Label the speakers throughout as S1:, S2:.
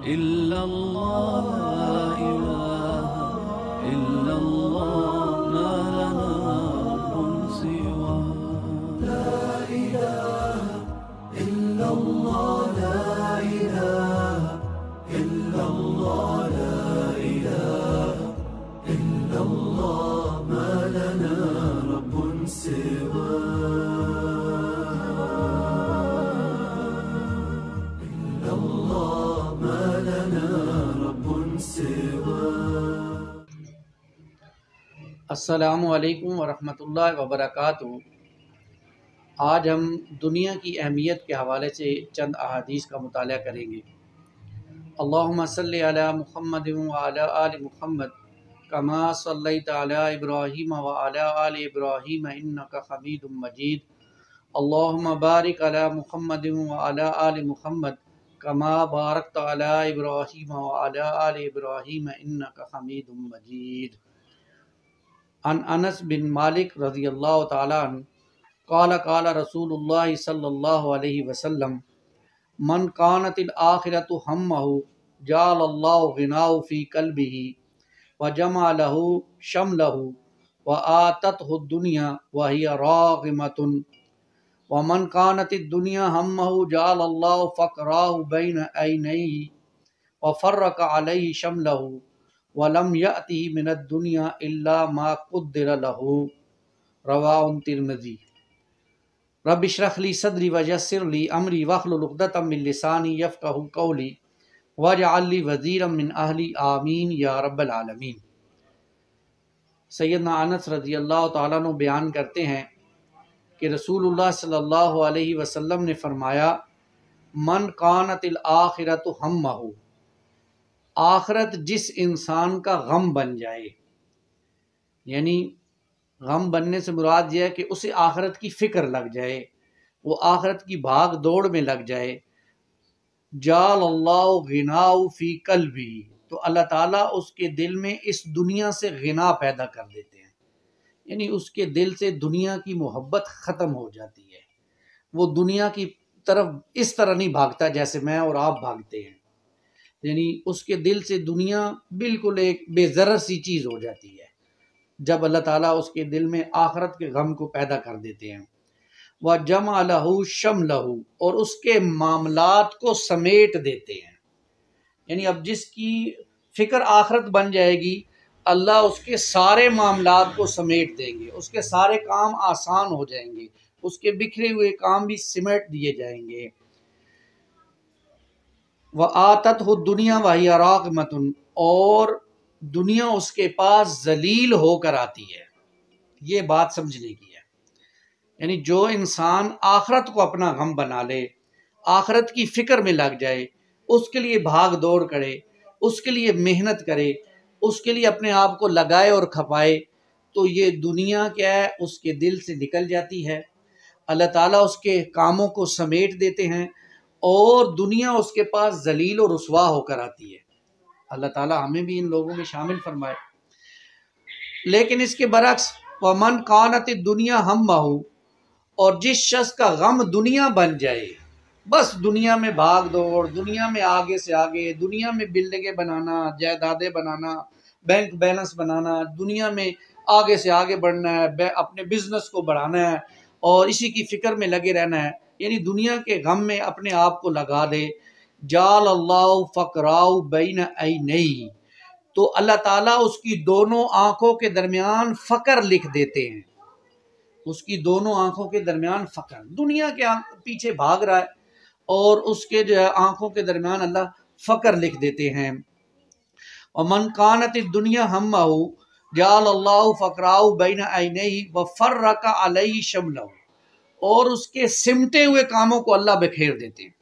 S1: इल्लल्लाह ला इलाहा इल्लल्लाह मा लना रब्बुन सिवा ला इलाहा इल्लल्लाह ला इलाहा इल्लल्लाह ला इलाहा इल्लल्लाह मा लना रब्बुन सिवा
S2: अस्सलामु अलैकुम वरहमतुल्लाहि वबरकातुहू। आज हम दुनिया की अहमियत के हवाले से चंद अहादीस का मुताला करेंगे। अल्लाहुम्मा सल्लि अला मुहम्मद व अला आलि मुहम्मद कमा सल्लैता अला इब्राहीम व अला आलि इब्राहीम इन्नका हमीदुम मजीद। अल्लाहुम्मा बारिक अला मुहम्मद व अला आलि मुहम्मद कमा बारकता अला इब्राहीम व अला आलि इब्राहीम इन्नका हमीदुम मजीद। अन अनस बिन मालिक रज़ियल्लाहु ताला अन्हु क़ाल क़ाल रसूलुल्लाह सल्लल्लाहु अलैहि वसल्लम मन कानतिल आखिरतु हम्महु जअलल्लाहु गिनाहु फ़ी क़ल्बिही व जमा लहु शमलहु व आततहु दुनिया व हिय राग़िमतुन व मन कानतिद दुनिया हम्महु जअलल्लाहु फ़क़राहु बैन ऐनैहि व फ़र्रक़ अलैहि शमलहु वलम यअतिही मिनद दुनिया इल्ला मा क़ुद्दिर लहू। रवाहुल तिर्मिज़ी। रब्बि इश्रह ली सदरी व यस्सिर ली अमरी वहलुल उक़दतम मिन लिसानी यफ़क़हू क़ौली वजअल ली वज़ीरम मिन अहली आमीन या रब्बल आलमीन। सैयदना अनस रज़ियल्लाहु ताला अन्हु बयान करते हैं कि रसूलुल्लाह सल्लल्लाहु अलैहि वसल्लम ने फरमाया, मन कानतिल आखिरतु हम्महु, आखिरत जिस इंसान का गम बन जाए, यानी गम बनने से मुराद यह है कि उसे आखिरत की फिक्र लग जाए, वो आखिरत की भाग दौड़ में लग जाए। जालल्लाहु गिनाहु फी क़ल्बी, तो अल्लाह ताला उसके दिल में इस दुनिया से गिना पैदा कर देते हैं, यानी उसके दिल से दुनिया की मोहब्बत ख़त्म हो जाती है। वो दुनिया की तरफ इस तरह नहीं भागता जैसे मैं और आप भागते हैं, यानी उसके दिल से दुनिया बिल्कुल एक बेज़रर सी चीज़ हो जाती है जब अल्लाह ताला उसके दिल में आखिरत के गम को पैदा कर देते हैं। व जमा लहू शम लहू, और उसके मामलात को समेट देते हैं, यानी अब जिसकी फ़िक्र आखिरत बन जाएगी, अल्लाह उसके सारे मामलात को समेट देंगे, उसके सारे काम आसान हो जाएंगे, उसके बिखरे हुए काम भी सिमट दिए जाएंगे। व आतत हो दुनिया वही राग़िमतुन, और दुनिया उसके पास जलील होकर आती है। ये बात समझने की है, यानी जो इंसान आखिरत को अपना गम बना ले, आखिरत की फ़िक्र में लग जाए, उसके लिए भाग दौड़ करे, उसके लिए मेहनत करे, उसके लिए अपने आप को लगाए और खपाए, तो ये दुनिया क्या है उसके दिल से निकल जाती है। अल्लाह ताला उसके कामों को समेट देते हैं और दुनिया उसके पास जलील और रुसवा होकर आती है। अल्लाह ताला हमें भी इन लोगों में शामिल फरमाए। लेकिन इसके बरक्स वमन कानत दुनिया हम्महु, और जिस शख्स का गम दुनिया बन जाए, बस दुनिया में भाग दौड़, दुनिया में आगे से आगे, दुनिया में बिल्डिंगें बनाना, जायदादें बनाना, बैंक बैलेंस बनाना, दुनिया में आगे से आगे बढ़ना है, अपने बिजनेस को बढ़ाना है और इसी की फ़िक्र में लगे रहना है, यानी दुनिया के गम में अपने आप को लगा दे। जाल अल्लाह फ़क़राउ बैन ऐनैहि, तो अल्लाह ताला उसकी दोनों आँखों के दरमियान फ़क्र लिख देते हैं, उसकी दोनों आँखों के दरमियान फ़क्र, दुनिया के पीछे भाग रहा है और उसके जो है आँखों के दरमियान अल्लाह फ़क्र लिख देते हैं। और मन कानत दुनिया हम्महु जालल्लाहु फ़क़राहु बैन ऐनैहि व फ़र्रक़ अलैहि शमलहु, और उसके सिमटे हुए कामों को अल्लाह बिखेर देते हैं।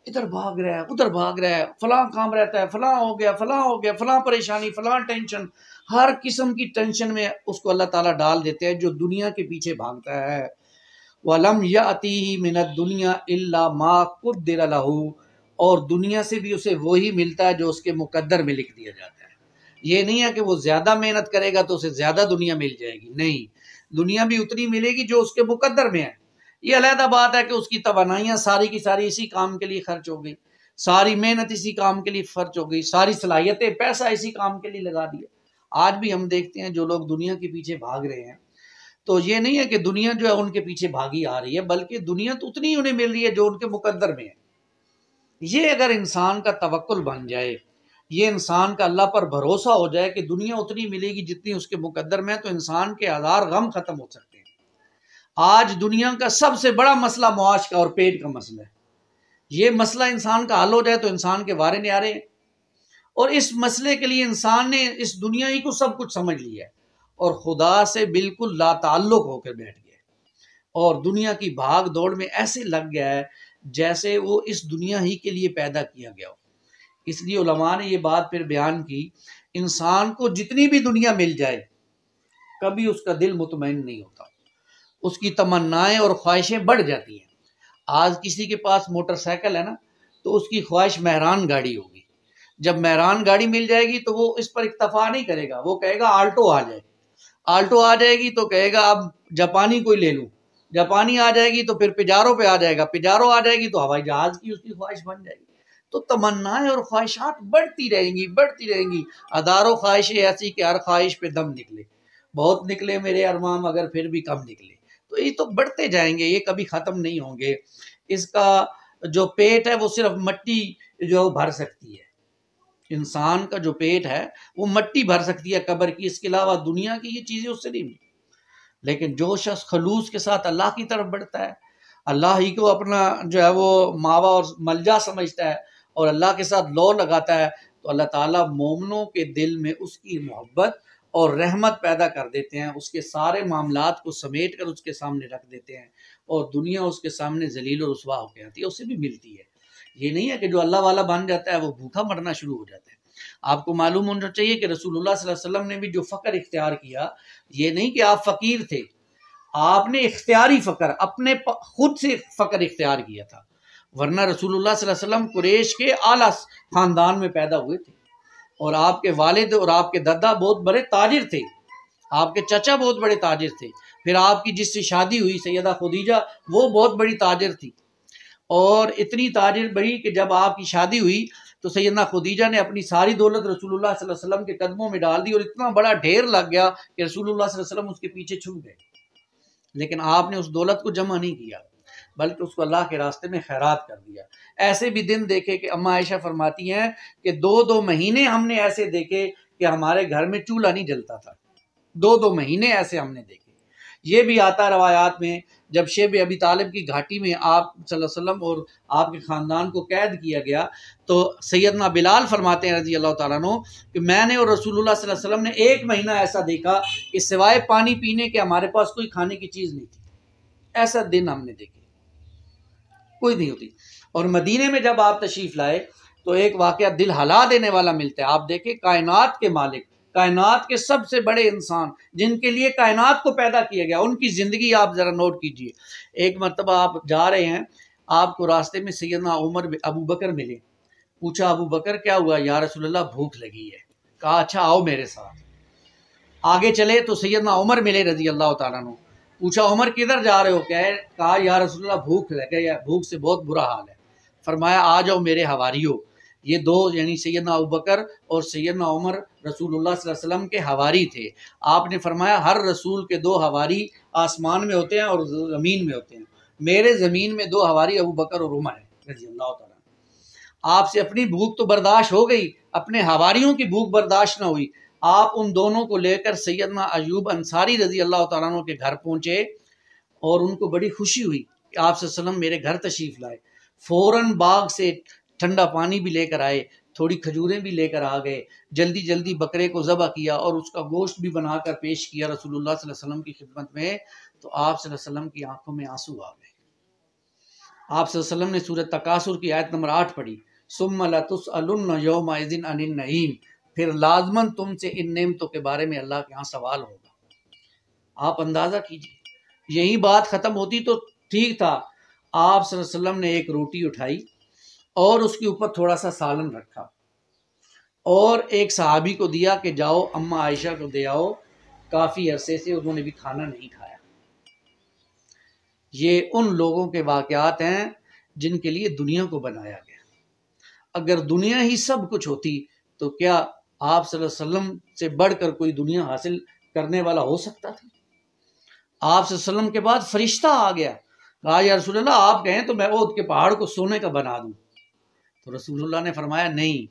S2: इधर भाग रहा है, उधर भाग रहा है, फलां काम रहता है, फलां हो गया, फलां हो गया, फलां परेशानी, फलां टेंशन, हर किस्म की टेंशन में उसको अल्लाह ताला डाल देते हैं जो दुनिया के पीछे भागता है। वलम यअतीही मिनद दुनिया इल्ला मा क़ुद्दिर लहू, और दुनिया से भी उसे वही मिलता है जो उसके मुकद्दर में लिख दिया जाता है। ये नहीं है कि वो ज़्यादा मेहनत करेगा तो उसे ज़्यादा दुनिया मिल जाएगी, नहीं, दुनिया भी उतनी मिलेगी जो उसके मुकद्दर में है। ये अलहदा बात है कि उसकी तवानाइयाँ सारी की सारी इसी काम के लिए खर्च हो गई, सारी मेहनत इसी काम के लिए खर्च हो गई, सारी सलाहियतें, पैसा इसी काम के लिए लगा दिया। आज भी हम देखते हैं जो लोग दुनिया के पीछे भाग रहे हैं, तो ये नहीं है कि दुनिया जो है उनके पीछे भागी आ रही है, बल्कि दुनिया तो उतनी ही उन्हें मिल रही है जो उनके मुकद्दर में है। ये अगर इंसान का तवक्कुल बन जाए, ये इंसान का अल्लाह पर भरोसा हो जाए कि दुनिया उतनी मिलेगी जितनी उसके मुकद्दर में है, तो इंसान के हजार गम खत्म हो सकते हैं। आज दुनिया का सबसे बड़ा मसला मुआश का और पेट का मसला है। ये मसला इंसान का हल हो जाए तो इंसान के वारे न्यारे हैं। और इस मसले के लिए इंसान ने इस दुनिया ही को सब कुछ समझ लिया है और खुदा से बिल्कुल लाताल्लुक होकर बैठ गया और दुनिया की भाग दौड़ में ऐसे लग गया है जैसे वो इस दुनिया ही के लिए पैदा किया गया हो। इसलिए उलमा ने ये बात फिर बयान की, इंसान को जितनी भी दुनिया मिल जाए कभी उसका दिल मुतमईन नहीं होता, उसकी तमन्नाएं और ख्वाहिशें बढ़ जाती हैं। आज किसी के पास मोटरसाइकिल है ना, तो उसकी ख्वाहिश मेहरान गाड़ी होगी। जब मेहरान गाड़ी मिल जाएगी तो वो इस पर इक्तफा नहीं करेगा, वो कहेगा आल्टो आ जाए। आल्टो आ जाएगी तो कहेगा अब जापानी कोई ले लूं, जापानी आ जाएगी तो फिर पिजारो पे आ जाएगा, पिजारो आ जाएगी तो हवाई जहाज की उसकी ख्वाहिश बन जाएगी। तो तमन्नाएं और ख्वाहिशात बढ़ती रहेंगी, बढ़ती रहेंगी। हजारों ख्वाहिशें ऐसी कि हर ख्वाहिश पे दम निकले, बहुत निकले मेरे अरमान मगर फिर भी कम निकले। तो ये तो बढ़ते जाएंगे, ये कभी खत्म नहीं होंगे। इसका जो पेट है वो सिर्फ मट्टी जो भर सकती है, इंसान का जो पेट है वो मट्टी भर सकती है कब्र की, इसके अलावा दुनिया की ये चीजें उससे नहीं मिली। लेकिन जो शख्स खलूस के साथ अल्लाह की तरफ बढ़ता है, अल्लाह ही को अपना जो है वो मावा और मलजा समझता है और अल्लाह के साथ लौ लगाता है, तो अल्लाह ताला मोमिनों के दिल में उसकी मोहब्बत और रहमत पैदा कर देते हैं, उसके सारे मामलात को समेट कर उसके सामने रख देते हैं और दुनिया उसके सामने जलील और रुसवा होकर आती है, उससे भी मिलती है। ये नहीं है कि जो अल्लाह वाला बन जाता है वो भूखा मरना शुरू हो जाता है। आपको मालूम होना चाहिए कि रसूलुल्लाह सल्लल्लाहु अलैहि वसल्लम ने भी जो फ़क्र इख्तियार किया, ये नहीं कि आप फ़कीर थे, आपने इख्तियारी फ़क्र अपने खुद से फ़क्र इख्तियार किया था। वरना रसूलुल्लाह सल्लल्लाहु अलैहि वसल्लम कुरैश के आला ख़ानदान में पैदा हुए थे और आपके वालिद और आपके दादा बहुत बड़े ताजिर थे, आपके चचा बहुत बड़े ताजिर थे। फिर आपकी जिससे शादी हुई सैयदा खुदीजा, वो बहुत बड़ी ताजिर थी और इतनी ताजिर बड़ी कि जब आपकी शादी हुई तो सैयदना खुदीजा ने अपनी सारी दौलत रसूलुल्लाह सल्लल्लाहु अलैहि वसल्लम के कदमों में डाल दी और इतना बड़ा ढेर लग गया कि रसूलुल्लाह सल्लल्लाहु अलैहि वसल्लम उसके पीछे छूट गए। लेकिन आपने उस दौलत को जमा नहीं किया, बल्कि उसको अल्लाह के रास्ते में खैरात कर दिया। ऐसे भी दिन देखे कि अम्मा आयशा फरमाती हैं कि 2-2 महीने हमने ऐसे देखे कि हमारे घर में चूल्हा नहीं जलता था, 2-2 महीने ऐसे हमने देखे। ये भी आता रवायात में, जब शेब अबी तालिब की घाटी में आप सल्लल्लाहु अलैहि वसल्लम और आपके ख़ानदान को कैद किया गया, तो सैयदना बिलाल फरमाते हैं रज़ी अल्लाह तआला अन्हु कि मैंने और रसूलुल्लाह सल्लल्लाहु अलैहि वसल्लम ने 1 महीना ऐसा देखा कि सिवाय पानी पीने के हमारे पास कोई खाने की चीज़ नहीं थी। ऐसा दिन हमने देखे, कोई नहीं होती। और मदीने में जब आप तशरीफ़ लाए तो एक वाक़या दिल हला देने वाला मिलता है। आप देखें, कायनात के मालिक, कायनात के सबसे बड़े इंसान जिनके लिए कायनात को पैदा किया गया, उनकी ज़िंदगी आप ज़रा नोट कीजिए। एक मरतबा आप जा रहे हैं, आपको रास्ते में सैयदना उमर अबू बकर मिले। पूछा अबू बकर क्या हुआ? या रसूलल्लाह भूख लगी है। कहा अच्छा आओ मेरे साथ। आगे चले तो सैयदना उमर मिले रज़ी अल्लाह तआला अन्हु। पूछा उमर किधर जा रहे हो? कहा या रसूलल्लाह भूख लगे, या भूख से बहुत बुरा हाल है। फरमाया आ जाओ मेरे हवारियो। ये दो यानी सैयदना अबू बकर और सैयदना उमर रसूलुल्लाह सल्लल्लाहु अलैहि वसल्लम के हवारी थे। आपने फरमाया हर रसूल के 2 हवारी आसमान में होते हैं और ज़मीन में होते हैं। मेरे ज़मीन में 2 हवारी अबू बकर और उमर है रज़ी अल्लाह तआला। आपसे अपनी भूख तो बर्दाश्त हो गई, अपने हवारियों की भूख बर्दाश्त ना हुई। आप उन दोनों को लेकर सैयदना अयूब अंसारी रज़ी अल्लाह तआला अन्हु के घर पहुँचे और उनको बड़ी खुशी हुई कि आप सल्लल्लाहु अलैहि वसल्लम मेरे घर तशरीफ़ लाए। फ़ौरन बाग से ठंडा पानी भी लेकर आए, थोड़ी खजूरें भी लेकर आ गए, जल्दी जल्दी बकरे को ज़बह किया और उसका गोश्त भी बनाकर पेश किया रसूलुल्लाह सल्लल्लाहु अलैहि वसल्लम की खिदमत में। तो आप सल्लल्लाहु अलैहि वसल्लम की आंखों में आंसू आ गए। आप सल्लल्लाहु अलैहि वसल्लम ने सूरत तकासुर की आयत नंबर 8 पढ़ी, सुम्मा लतुसअलुन्न यौमइज़िन अनिन नईम, फिर लाजमन तुमसे इन नेमतों के बारे में अल्लाह के यहाँ सवाल होगा। आप अंदाज़ा कीजिए, यही बात ख़त्म होती तो ठीक था। आप सल्लल्लाहु अलैहि वसल्लम ने एक रोटी उठाई और उसके ऊपर थोड़ा सा सालन रखा और एक सहाबी को दिया कि जाओ अम्मा आयशा को दे आओ, काफ़ी अरसे से उन्होंने भी खाना नहीं खाया। ये उन लोगों के वाक़यात हैं जिनके लिए दुनिया को बनाया गया। अगर दुनिया ही सब कुछ होती तो क्या आप सल्लल्लाहु अलैहि वसल्लम से बढ़कर कोई दुनिया हासिल करने वाला हो सकता था? आप सल्लल्लाहु अलैहि वसल्लम के बाद फरिश्ता आ गया, कहा या रसूलुल्लाह आप कहें तो मैं ओद के पहाड़ को सोने का बना दूं। तो रसूलुल्लाह ने फरमाया नहीं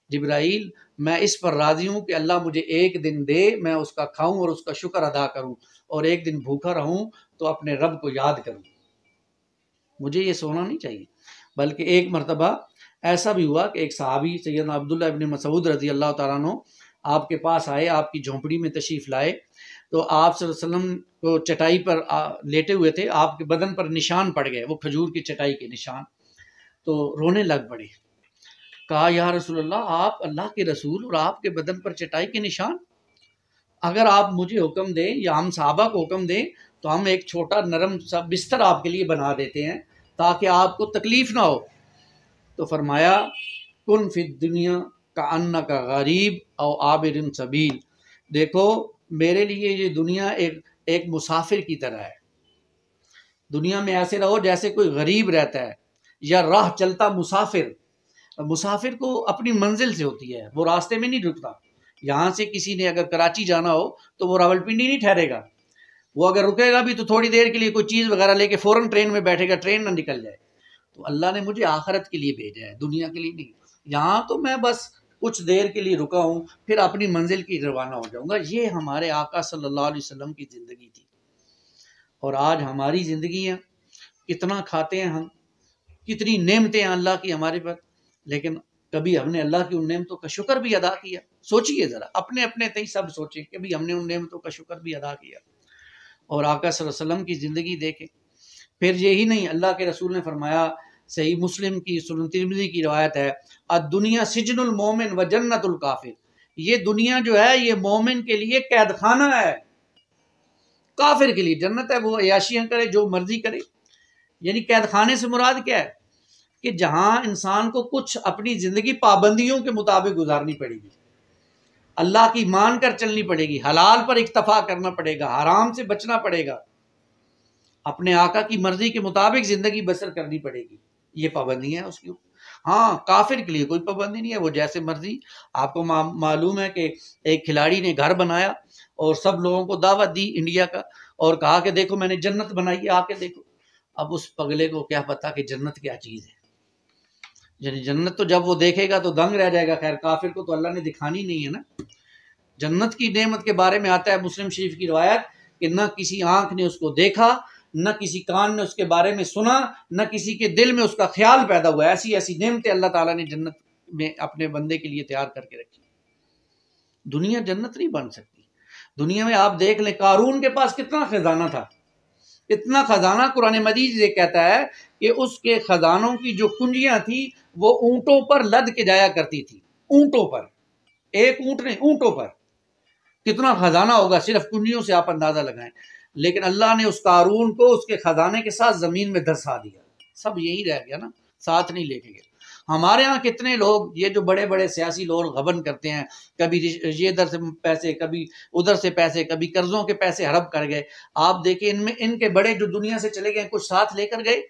S2: जिब्राइल, मैं इस पर राजी हूं कि अल्लाह मुझे एक दिन दे, मैं उसका खाऊं और उसका शुक्र अदा करूं, और एक दिन भूखा रहूं तो अपने रब को याद करूं। मुझे ये सोना नहीं चाहिए। बल्कि एक मरतबा ऐसा भी हुआ कि एक सहाबी सैयदना अब्दुल्लाह इब्न मसूद रज़ी अल्लाह तआला अन्हु आपके पास आए, आपकी झोंपड़ी में तशरीफ़ लाए, तो आप सल्लल्लाहु अलैहि वसल्लम को चटाई पर लेटे हुए थे, आपके बदन पर निशान पड़ गए, वो खजूर की चटाई के निशान। तो रोने लग पड़े, कहा या रसूलल्लाह आप अल्लाह के रसूल और आपके बदन पर चटाई के निशान, अगर आप मुझे हुक्म दें या हम सहाबा को हुक्म दें तो हम एक छोटा नरम सा बिस्तर आपके लिए बना देते हैं ताकि आपको तकलीफ ना हो। तो फरमाया कुन फिद दुनिया का अन्ना का गरीब और आबिरिन सबील, देखो मेरे लिए ये दुनिया एक मुसाफिर की तरह है। दुनिया में ऐसे रहो जैसे कोई गरीब रहता है या राह चलता मुसाफिर। मुसाफिर को अपनी मंजिल से होती है, वो रास्ते में नहीं रुकता। यहाँ से किसी ने अगर कराची जाना हो तो वो रावलपिंडी नहीं ठहरेगा, वो अगर रुकेगा भी तो थोड़ी देर के लिए कोई चीज़ वगैरह लेके फ़ौरन ट्रेन में बैठेगा, ट्रेन ना निकल जाए। तो अल्लाह ने मुझे आखिरत के लिए भेजा है, दुनिया के लिए नहीं। यहाँ तो मैं बस कुछ देर के लिए रुका हूँ, फिर अपनी मंजिल की रवाना हो जाऊँगा। ये हमारे आका सल्लल्लाहु अलैहि वसल्लम की ज़िंदगी थी। और आज हमारी ज़िंदगी है, कितना खाते हैं हम, कितनी नेमतें हैं अल्लाह की हमारे पर, लेकिन कभी हमने अल्लाह की उन नेमतों का शुक्र भी अदा किया? सोचिए ज़रा, अपने अपने तय सब सोचें, कभी हमने उन नेमतों का शुक्र भी अदा किया? और आका सल्लल्लाहु अलैहि वसल्लम की ज़िंदगी देखें। फिर यही नहीं, अल्लाह के रसूल ने फरमाया, सही मुस्लिम की सुनन तिरमिज़ी की रवायत है, दुनिया सिजनुल मोमिन व जन्नतुल काफिर, ये दुनिया जो है ये मोमिन के लिए कैद खाना है, काफिर के लिए जन्नत है, वो अयाशियाँ करे जो मर्जी करे। यानी कैद खाने से मुराद क्या है कि जहाँ इंसान को कुछ अपनी ज़िंदगी पाबंदियों के मुताबिक गुजारनी पड़ेगी, अल्लाह की मान कर चलनी पड़ेगी, हलाल पर इक्तफा करना पड़ेगा, हराम से बचना पड़ेगा, अपने आका की मर्जी के मुताबिक ज़िंदगी बसर करनी पड़ेगी। ये पाबंदियाँ हैं उसकी। हाँ, काफिर के लिए कोई पाबंदी नहीं है, वो जैसे मर्जी। आपको मालूम है कि एक खिलाड़ी ने घर बनाया और सब लोगों को दावत दी इंडिया का, और कहा कि देखो मैंने जन्नत बनाई है, आके देखो। अब उस पगले को क्या पता कि जन्नत क्या चीज़ है। यानी जन्नत तो जब वो देखेगा तो दंग रह जाएगा। खैर, काफिर को तो अल्लाह ने दिखानी नहीं है ना। जन्नत की नेमत के बारे में आता है मुस्लिम शरीफ की रवायत कि न किसी आंख ने उसको देखा, न किसी कान ने उसके बारे में सुना, न किसी के दिल में उसका ख्याल पैदा हुआ। ऐसी ऐसी नेमतें अल्लाह ताला ने जन्नत में अपने बंदे के लिए तैयार करके रखी। दुनिया जन्नत नहीं बन सकती। दुनिया में आप देख लें, कारून के पास कितना खजाना था, इतना खजाना। कुरान मजीद ये कहता है कि उसके खजानों की जो कुंजियां थी वो ऊंटों पर लद के जाया करती थी। ऊंटों पर, एक ऊंट नहीं, ऊंटों पर। कितना खजाना होगा, सिर्फ कुंजियों से आप अंदाजा लगाएं। लेकिन अल्लाह ने उस कारून को उसके खजाने के साथ जमीन में धंसा दिया, सब यही रह गया ना, साथ नहीं लेके गए। हमारे यहाँ कितने लोग, ये जो बड़े बड़े सियासी लोग गबन करते हैं, कभी ये इधर से पैसे, कभी उधर से पैसे, कभी कर्जों के पैसे हड़प कर गए। आप देखिए इनमें इनके बड़े जो दुनिया से चले गए, कुछ साथ लेकर गए?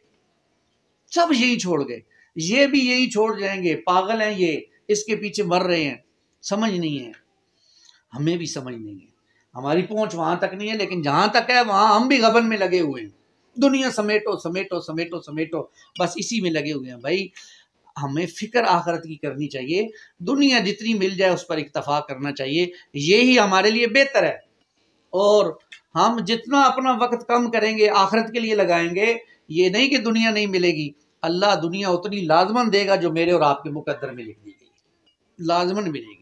S2: सब यही छोड़ गए। ये भी यही छोड़ जाएंगे। पागल हैं ये, इसके पीछे मर रहे हैं, समझ नहीं है। हमें भी समझ नहीं है, हमारी पहुंच वहां तक नहीं है, लेकिन जहां तक है वहां हम भी गबन में लगे हुए हैं। दुनिया समेटो समेटो समेटो समेटो, बस इसी में लगे हुए हैं। भाई हमें फिक्र आखिरत की करनी चाहिए। दुनिया जितनी मिल जाए उस पर इक्तफा करना चाहिए, यही हमारे लिए बेहतर है। और हम जितना अपना वक्त कम करेंगे, आखिरत के लिए लगाएंगे, ये नहीं कि दुनिया नहीं मिलेगी, अल्लाह दुनिया उतनी लाजमन देगा जो मेरे और आपके मुकद्दर में लिख दी गई, लाजमन मिलेगी।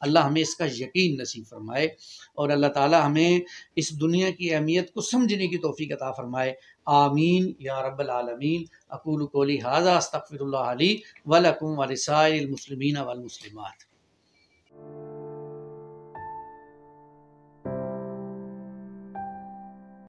S2: अल्लाह हमें इसका यकीन नसीब फरमाए और अल्लाह ताला हमें इस दुनिया की अहमियत को समझने की तौफीक अता फरमाए। आमीन या रब्बल आलमीन। अक़ूलु क़ौली हाज़ा अस्तग़फ़िरुल्लाह ली व लकुम व लिसाइरिल मुस्लिमीन वल मुस्लिमात।